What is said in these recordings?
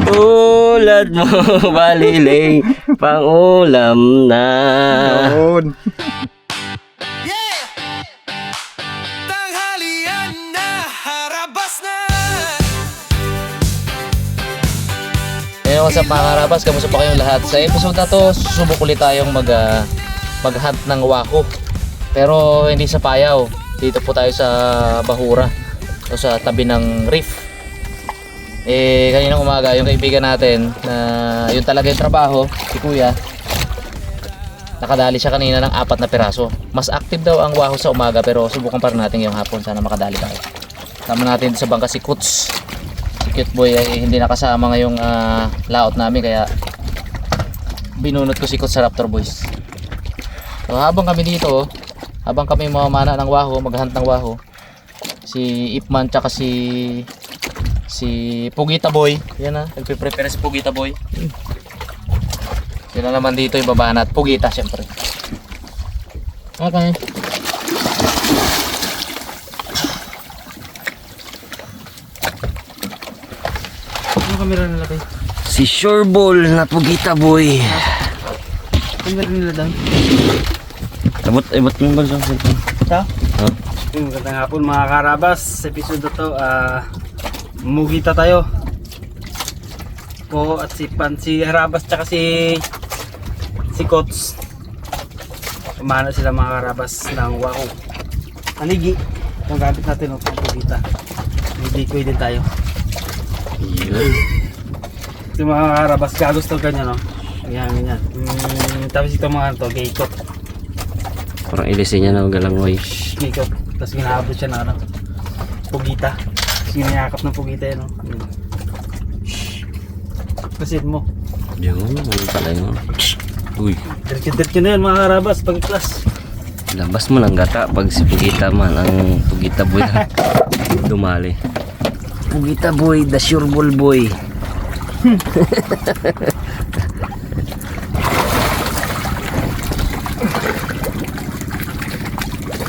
Tulad mo, baliling, pang-ulam na. Yun. Tanghalian na, harabas na. Ngayon sa mga karabas, kamusta pa kayong lahat? Sa episode na to, susubok ulit tayong mag-hunt ng wako. Pero hindi sa payaw. Dito po tayo sa Bahura. O sa tabi ng reef. Kaninang umaga, yung kaibigan natin na yun talaga yung trabaho, si Kuya, nakadali siya kanina ng 4 na piraso. Mas active daw ang wako sa umaga, pero subukan pa rin natin yung hapon. Sana makadali tayo. Tama natin sa bangka si Kuts. Si Cute Boy ay hindi nakasama ngayong laot namin, kaya binunot ko si Kuts sa Raptor Boys. So habang kami dito, habang kami mamana ng waho, maghunt ng waho, si Ipman tsaka si Pugita Boy, yan na, nagpe-prepare si Pugita Boy. Sila naman dito yung babaan at Pugita syempre. Okay. Ano kamera nila kayo? Si Sureball na Pugita Boy. Kamera nila doon. Abot mo ba sa cellphone? Ito? Oh. Magandang hapon mga karabas. Sa episode na to, mugita tayo. Po at si Harabas tsaka si Kots. Kumana sila mga karabas ng wako. Anigi. Ang gamit natin ng mugita. May din tayo. Yun. Ito mga karabas, gagos to ganyan, no? Ganyan. Tapos ito mga to, gaycot. Parang ilisin niya na galangoy. Gaycot. Tapos ginahabot siya na pugita. Tapos ginayakap ng pugita yun, no? Kasit mo. Yun, ano pala yun? Uy, Diretso na yan mga karabas, pag-class. labas mo ng gata pag si Pugita man, ang Pugita Boy na dumali. Pugita Boy, the Sureball Boy.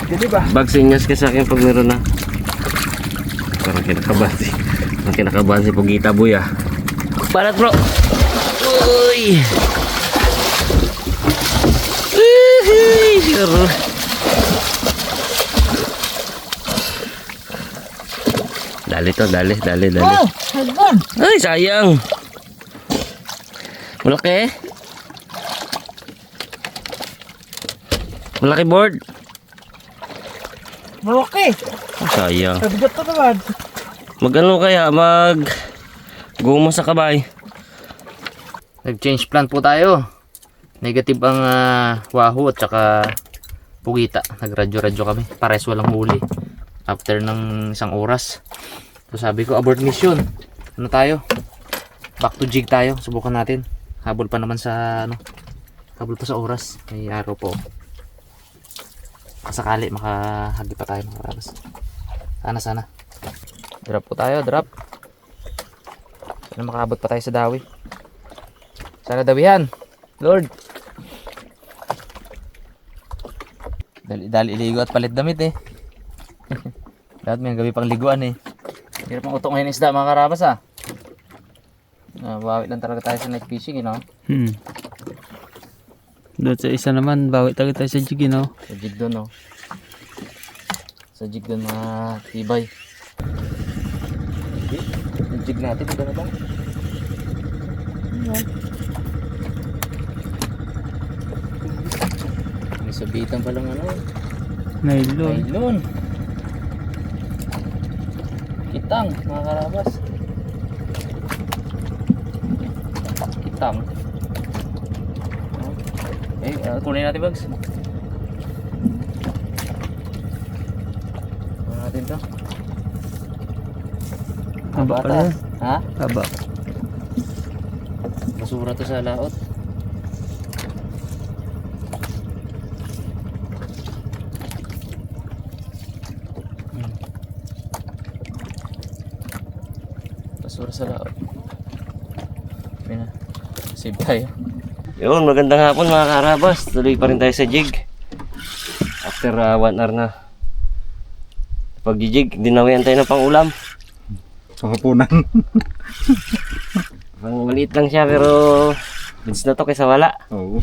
Hindi ba? Bagsinyas ka sa akin pag meron na. Parang kinakabahan si Pugita Boy ah. Parat bro. Uy. Sure. Dali to, dali. Oh! Hagban! Ay, sayang. Malaki. Malaki board. Malaki! Oh, sayang. Kabigat to naman. Magano kaya? Gumo sa kabay. Nag-change plan po tayo. Negative ang wahoo at saka Pugita. Nagradyo-radyo kami. Pares walang huli. After ng 1 oras. So sabi ko, abort mission. Ano tayo? Back to jig tayo. Subukan natin. Habol pa naman sa habol pa sa oras. May araw po. Kasakali makahagi pa tayo mga karabas. Sana. Drop po tayo, drop. Sana makaabot pa tayo sa dawi. Sana dawihan, Lord. Dali iligo at palit damit eh. Lahat may gabi pang liguan eh. Hirap ang utok ngayon isda mga karabas ah. Bawi lang talaga tayo sa night fishing, you know? Doon sa isa naman, bawi talaga tayo sa jig, no? Sa jig doon, no? Sa jig doon mga tibay. Yung jig natin, ito na ba? May sabitan pa lang Nylon. Nylon. Kitang, mga karabas. Kitang. Kunin natin bags. Kunin natin to. Haba pala yan. Ha? Haba. Basura to sa laot. Basura sa laot. Save tayo. Yun, magandang hapon mga karabas. Tuloy pa rin tayo sa jig. After 1 hour na pag-jig, dinawian tayo ng pang-ulam. Sa hapunan. Pang maliit lang siya pero goods na to kaysa wala. Oo.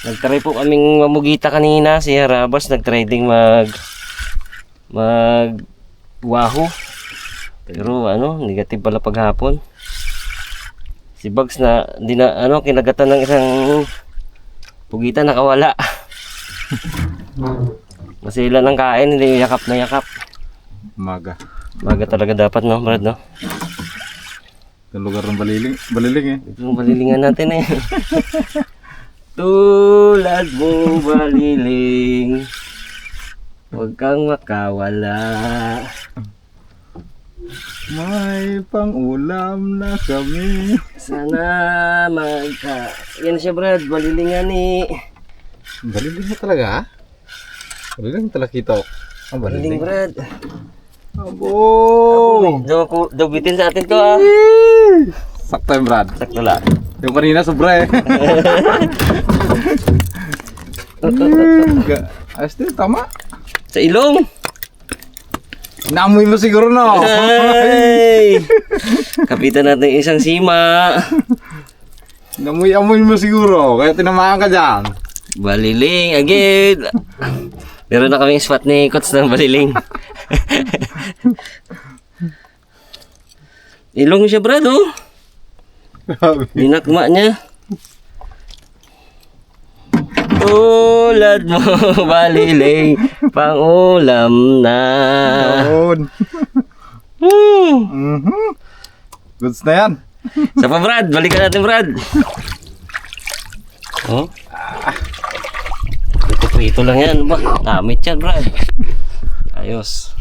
Nagtry po kaming mamugita kanina, si Harabas nagtry ding mag wahoo. Pero ano, negative pala paghapon. Si Bugs na kinagatan ng isang pugita, nakawala. Masila ng kain, hindi yakap na yakap. Umaga. Maga talaga dapat, no, Brad, no? Yung lugar ng baliling eh. Ito yung balilingan natin eh. Tulad mo baliling, huwag kang makawala. May pang-ulam na kami. Sana yan siya, Brad, balilingan eh. Baliling na talaga ha? Baliling talaga kita ko. Ang Baliling, baliling. Brad. Abo! Daw bitin sa atin to ah. Sakto yung Brad. Sakto lang. Yung kanina sobra eh. Ayos din, tama. Sa ilong. Naamoy mo siguro no? Ay! Kapitan natin yung isang sima. Namoy-amoy mo siguro, kaya tinamaan ka dyan. Baliling again. Meron na kaming spot ni Coach ng baliling. Ilong siya, Brad, oh. Dinakma niya. Tulad mo, baliling, pang-ulam na. Yun. Goods na yan. Sa pa, Brad, balikan natin, Brad. Oh. Ito lang yan, ba? Damit yan, Brad. Ayos.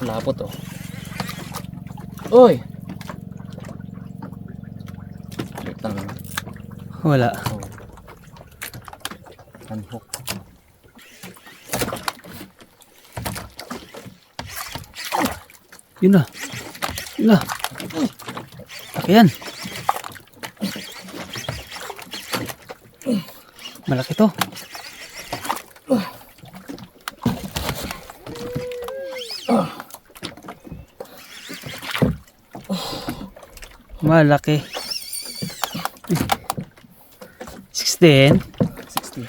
Lapot oh. Oy! Wait lang naman. Wala. Unhook. Yun na. Yun na. Laki yan. Malaki to. Malaki. 16. 60.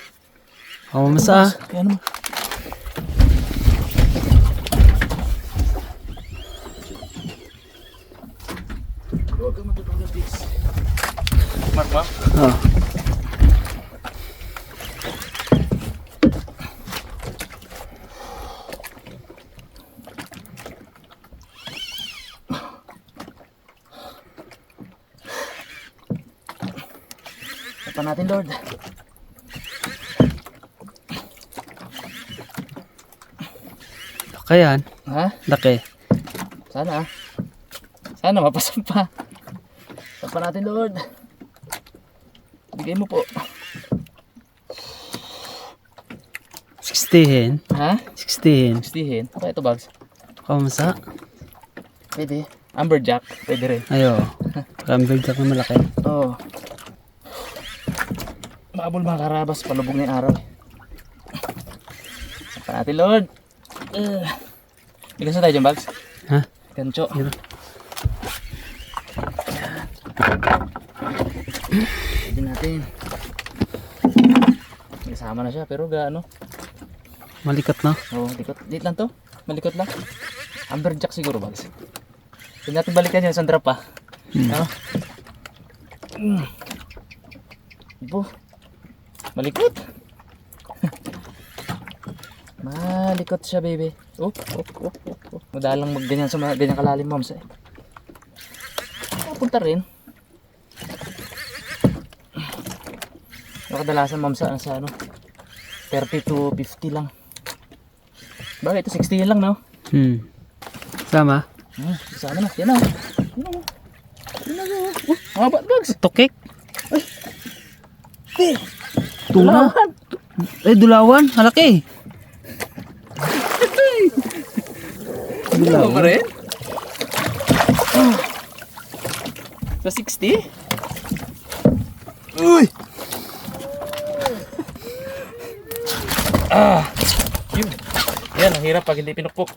Ako mamasa. Kaya naman. Mark ba? Oh. Pa natin, Lord. Laki yan. Ha? Laki. Sana. Sana mapasok pa. Pa natin, Lord. Bigay mo po. 16. Ha? 16. Gustihin. Okay, ito bags. Ako mamasa. Pwede. Amberjack. Pwede rin. Ayo. Rumble jack na malaki. Oo. Maabol mga karabas. Palubog na yung araw. Pa natin, Lord. Bigas na tayo dyan, bags. Ha? Gancho. Yun. Pwede natin. Kasama na siya pero gaano. Malikot na. Oo, likot. Dito lang to. Malikot lang. Amberjack siguro, bags. Pwede natin balikan yan. Sandra pa. Ano? Bo. Malikot. Malikot siya, baby. Oh. Madalang magganyan sa mga ganyang kalalim, moms. Punta rin. Kadalasan, moms, sa ano? 30 to 50 lang. Bakit ito 60 lang, no? Sama. Sana na. Yan na. Mga bags. Tukik. Tuna. Dulawan. Malaki. Dulawan pa rin? Sa 60? Uy! Yun. Yan, ang hirap pag hindi pinukpok.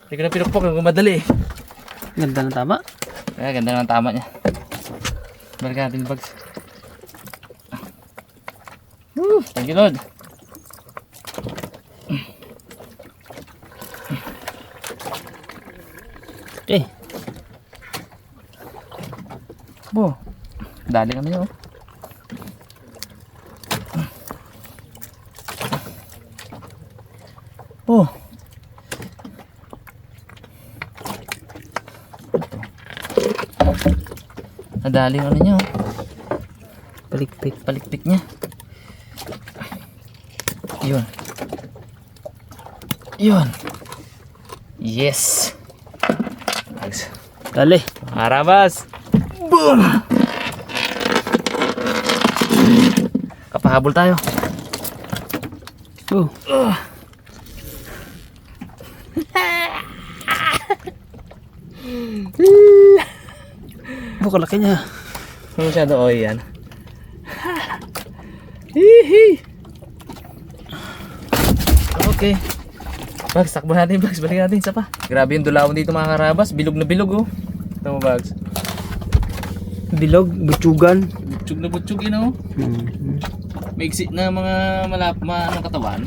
Hindi ko na pinukpok, ang madali eh. Ganda ng tama. Kaya ganda naman tama niya. Balikan natin yung bags. Thank you Lord. Okay. Bo. Dali kami oh. Oh. Nadali yung ano niya oh. Palikpik. Palikpik niya. Yun. Yun. Yes. Nice. Dali. Harabas. Boom. Kapahabol tayo. Oh. Bukalaki niya. Masyado oy yan. Hihi. Okay. Bags, takbo natin Bags. Balik natin isa pa. Grabe yung dulawon dito mga karabas. Bilog na bilog oh. Ito mo Bags. Bilog, butsugan. Butchug na butchug yun oh. Maiksi na mga anong katawan.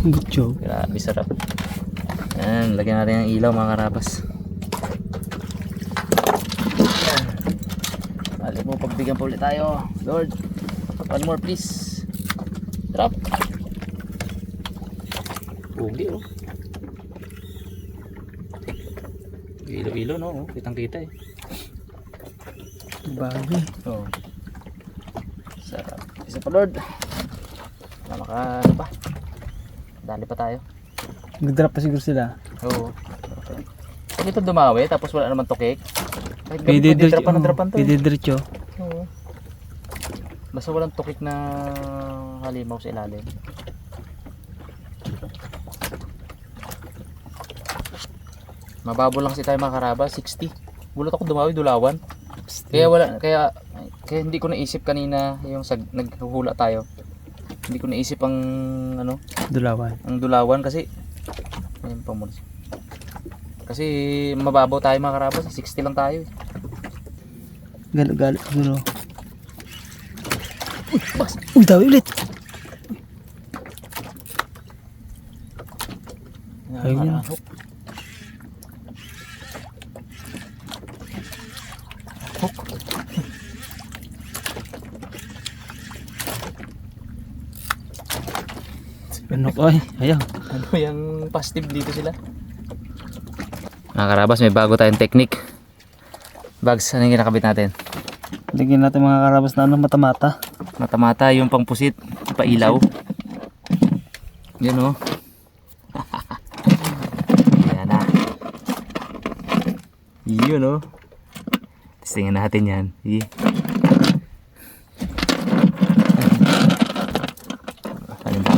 Butchog. Grabe sarap. Yan, lagyan natin ng ilaw mga karabas. Yan. Balik mo, pagbigyan pa ulit tayo. Lord, one more please. Drop. Pugi oh. Ilo-ilo no, oh. Kitang-kita eh. Bagay. Oh. Sarap. Isa pa Lord. Ano pa? Dali pa tayo. Nag-drop pa siguro sila. Oo. Okay. Pwede ito dumawi tapos wala naman tukik. Kahit Pwede pwede drapan to. Pwede diretso. Oo. Basta walang tukik na halimaw sa ilalim. Mababo lang kasi tayo mga karaba, 60. Gulat ako dumawi dulawan. Kaya hindi ko naisip kanina yung naghuhula tayo. Hindi ko naisip ang ano, Dulawan. ang dulawan kasi ayun pa muna. Kasi mababaw tayo mga karabas, 60 lang tayo. Galo siguro. Uy, bas! Uy, dawi ulit! Ayun yun. Pinok, ay, ayaw. Ano yung positive dito sila? Mga karabas, may bago tayong technique. Bags, ano yung kinakabit natin? Lagyan natin mga karabas na ano, mata-mata. Mata-mata yung pangpusit, pailaw. Yun o. Yan na. Yun o. Testingin natin yan.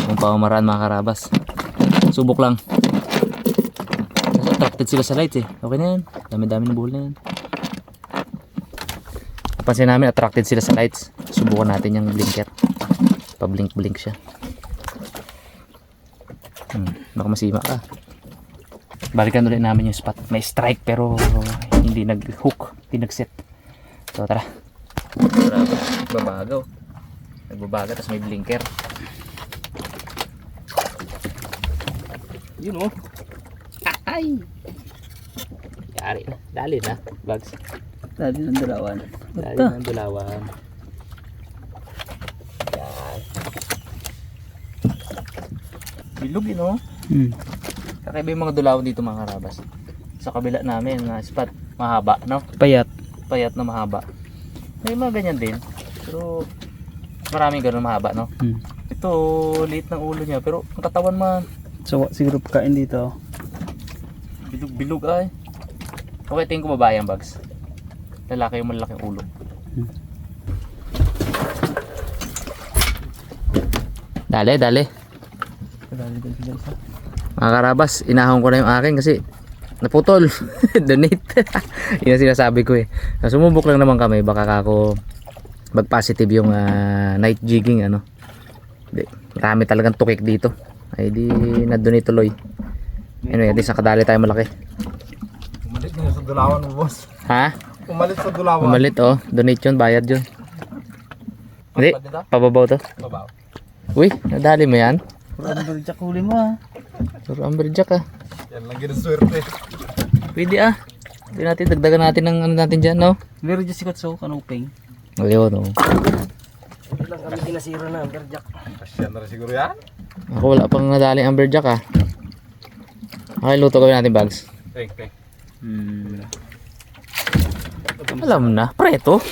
Kung pamamaraan mga karabas. Subok lang. Kasi attracted sila sa lights eh. Okay na yan. Dami-dami ng buhol na yan. Napansin namin attracted sila sa lights. Subukan natin yung blinker. Pa-blink-blink siya. Baka masima ka. Balikan ulit namin yung spot. May strike pero hindi nag-hook. Hindi nag-set. So tara. Babagaw. Nagbabaga tapos may blinker. Yun o. Ay! Yari na. Dali na. Bags. Dali ng dulawan. Dali ng dulawan. Yan. Bilog yun o. Kakaiba yung mga dulawan dito mga karabas. Sa kabila namin na spot mahaba no? Payat. Payat na mahaba. May mga ganyan din. Pero maraming ganun mahaba no? Ito liit ng ulo niya pero ang katawan man So siguro pagkain dito. bilog-bilog ay. Okay, tingin ko babae ang Bags. Lalaki yung malaking ulo. Dali. Dali. Mga karabas, inahon ko na yung akin kasi naputol. Donate. Yun ang sinasabi ko eh. Sumubok lang naman kami, baka ako mag-positive yung night jigging ano. Di, marami talagang tukik dito. Ay di na-donate tuloy. Anyway, at least nakadali tayo malaki. Umalit na sa dulawan mo, boss. Ha? Umalit sa dulawan. Umalit oh. Donate yun, bayad yun. Hindi, pababaw to. Babaw. Uy, nadali mo yan? Puro amberjack huli mo ah. Puro amberjack ah. Yan lang ginaswerte. Pwede ah. Pwede natin, dagdagan natin ng ano natin dyan, no? Meron dyan si Kotso, kanuping. Ayun, oh. Lang kami kinasira na amberjack. Asya na rin siguro yan. Ako wala pang nadaling amberjack ah. Okay, luto gawin natin bags. Okay. Alam na, preto.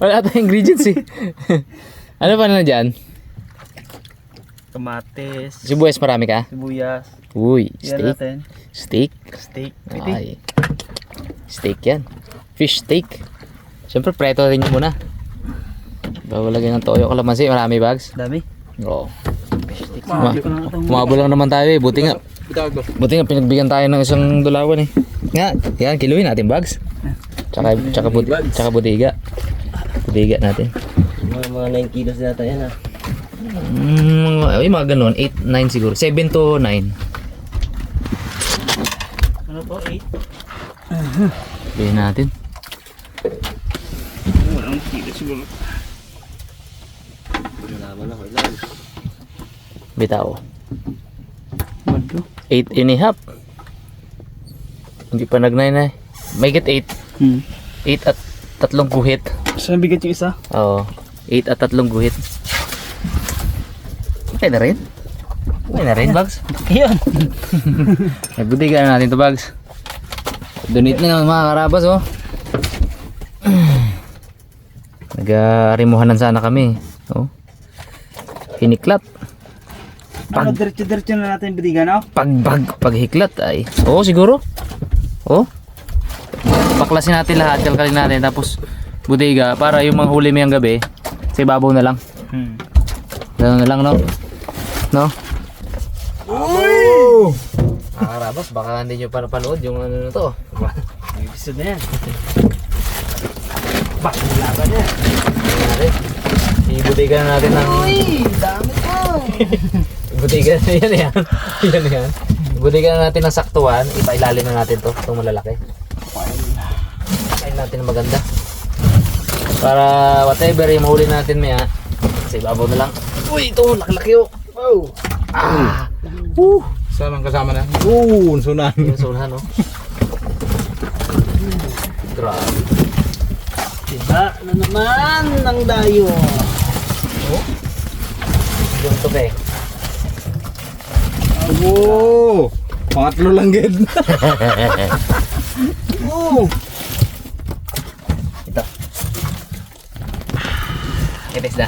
Wala tayong ingredients eh. Ano pa na dyan? Kamatis, Sibuyas marami ka? sibuyas. Uy, Yan steak. natin. Steak. Steak. Pwede. Ay. Steak yan. Fish steak. Siyempre, preto rin yun muna. Bawalagyan ng toyo kalamansi. Marami bags. Dami. Oo. Mahal ko lang itong Kumabo lang naman tayo eh. Buti nga. Buti nga pinagbigyan tayo ng isang dulawan eh. Nga, yan, kiluhin natin bags. Tsaka budiga. Budiga natin. Mga 9 kilos yata yan ah. Ay, mga ganun. 8, 9 siguro. 7 to 9. ano po, 8. Bilhin natin. Walang kilo siguro. Malaman ako ilan. Bitaw. Madlo. 8 and a half. Hindi pa nag-9 eh. May get 8. 8 at 3 guhit. Saan bigat yung isa? Oo. 8 at 3 guhit. Okay na rin. Okay na rin, Bags. Ayan. Nagbudigan na natin to, Bags. Donate na naman mga karabas, oh. Nag-arimuhanan sana kami. Oh. Hiniklat. Pag diretso-diretso na natin bidigan, no? Paghiklat ay. Oo, siguro. Oh. Baklasin natin lahat, kalkalin natin tapos budiga para yung mga huli mayang gabi sa ibabaw na lang. Gano'n na lang, no? No? Oh! Karabas, baka hindi nyo pa napanood yung ano na to. Episode na yan. Laban yan. Ibudiga na natin ng... Uy! Dami ko! Ibudiga na yan. Yan yan. Ibudiga na natin ng saktuan. Ipailalim na natin to. Itong malalaki. Ipailalim natin ng maganda. Para whatever yung mahuli natin maya. Sa ibabaw na lang. Uy, ito. Laki-laki oh. Wow! Ah! Saan ang kasama na? Yun, sunan. Yung sunahan oh. Grabe. Diba? Ano naman ng dayo? Yung to eh. Wow! Pangatlo lang gid. Ito. Ito isda.